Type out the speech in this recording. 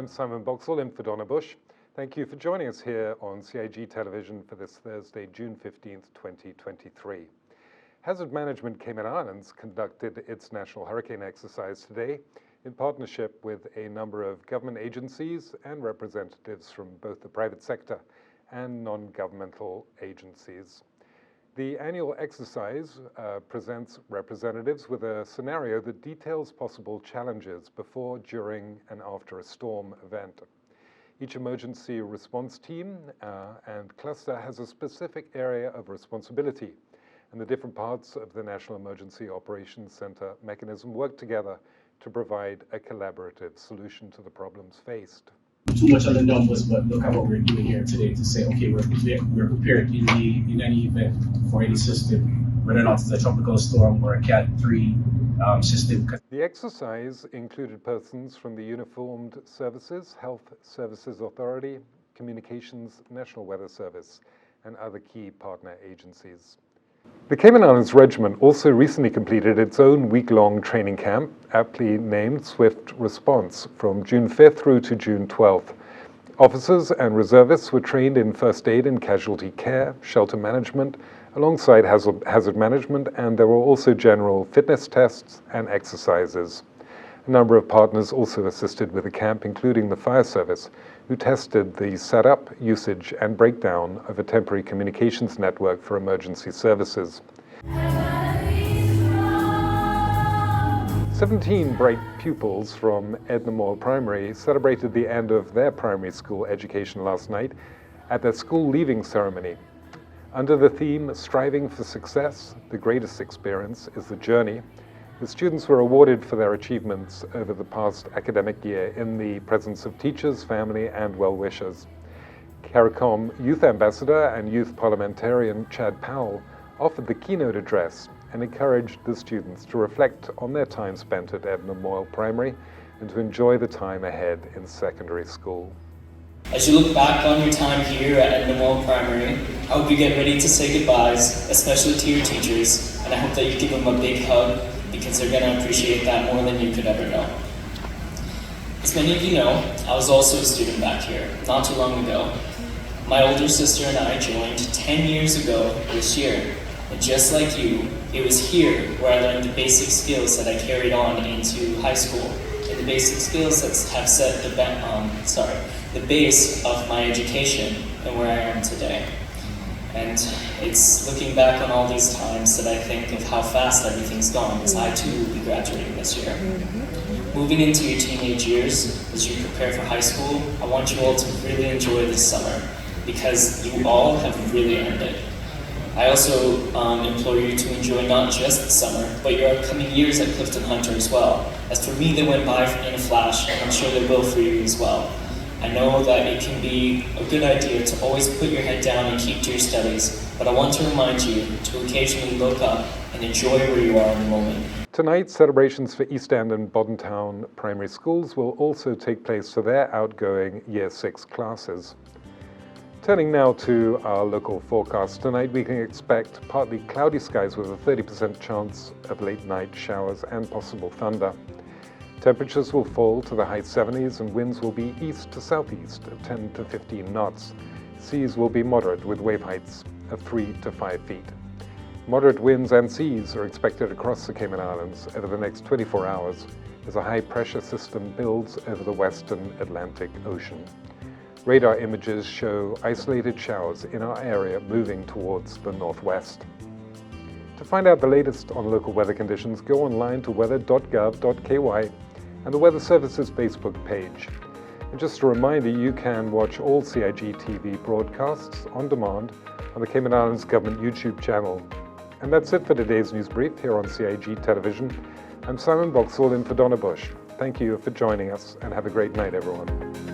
I'm Simon Boxall in for Donna Bush. Thank you for joining us here on CIG television for this Thursday, June 15th, 2023. Hazard Management Cayman Islands conducted its national hurricane exercise today in partnership with a number of government agencies and representatives from both the private sector and non-governmental agencies. The annual exercise presents representatives with a scenario that details possible challenges before, during, and after a storm event. Each emergency response team and cluster has a specific area of responsibility, and the different parts of the National Emergency Operations Center mechanism work together to provide a collaborative solution to the problems faced. Too much on the numbers, but look at what we're doing here today to say, okay, we're prepared in any event for any system, whether or not it's a tropical storm or a Cat 3 system. The exercise included persons from the Uniformed Services, Health Services Authority, Communications, National Weather Service, and other key partner agencies. The Cayman Islands Regiment also recently completed its own week-long training camp, aptly named Swift Response, from June 5th through to June 12th. Officers and reservists were trained in first aid and casualty care, shelter management, alongside hazard management, and there were also general fitness tests and exercises. A number of partners also assisted with the camp, including the fire service, who tested the setup, usage, and breakdown of a temporary communications network for emergency services. 17 bright pupils from Edna Moyle Primary celebrated the end of their primary school education last night at their school leaving ceremony. Under the theme, Striving for Success, the greatest experience is the journey, the students were awarded for their achievements over the past academic year in the presence of teachers, family, and well-wishers. CARICOM Youth Ambassador and Youth Parliamentarian Chad Powell offered the keynote address and encouraged the students to reflect on their time spent at Edna Moyle Primary and to enjoy the time ahead in secondary school. As you look back on your time here at Edna Moyle Primary, I hope you get ready to say goodbyes, especially to your teachers, and I hope that you give them a big hug, because they're going to appreciate that more than you could ever know. As many of you know, I was also a student back here, not too long ago. My older sister and I joined 10 years ago this year, and just like you, it was here where I learned the basic skills that I carried on into high school, and the basic skills that have set the base of my education and where I am today. And it's looking back on all these times that I think of how fast everything's gone, as I too will be graduating this year. Moving into your teenage years, as you prepare for high school, I want you all to really enjoy this summer, because you all have really earned it. I also implore you to enjoy not just the summer, but your upcoming years at Clifton Hunter as well. As for me, they went by in a flash, and I'm sure they will for you as well. I know that it can be a good idea to always put your head down and keep to your studies, but I want to remind you to occasionally look up and enjoy where you are in the moment. Tonight, celebrations for East End and Bodden Town primary schools will also take place for their outgoing Year 6 classes. Turning now to our local forecast, tonight we can expect partly cloudy skies with a 30% chance of late night showers and possible thunder. Temperatures will fall to the high 70s and winds will be east to southeast of 10 to 15 knots. Seas will be moderate with wave heights of 3 to 5 feet. Moderate winds and seas are expected across the Cayman Islands over the next 24 hours as a high pressure system builds over the western Atlantic Ocean. Radar images show isolated showers in our area moving towards the northwest. To find out the latest on local weather conditions, go online to weather.gov.ky and the Weather Service's Facebook page. And just a reminder, you can watch all CIG TV broadcasts on demand on the Cayman Islands Government YouTube channel. And that's it for today's news brief here on CIG Television. I'm Simon Boxall in for Donna Bush. Thank you for joining us and have a great night, everyone.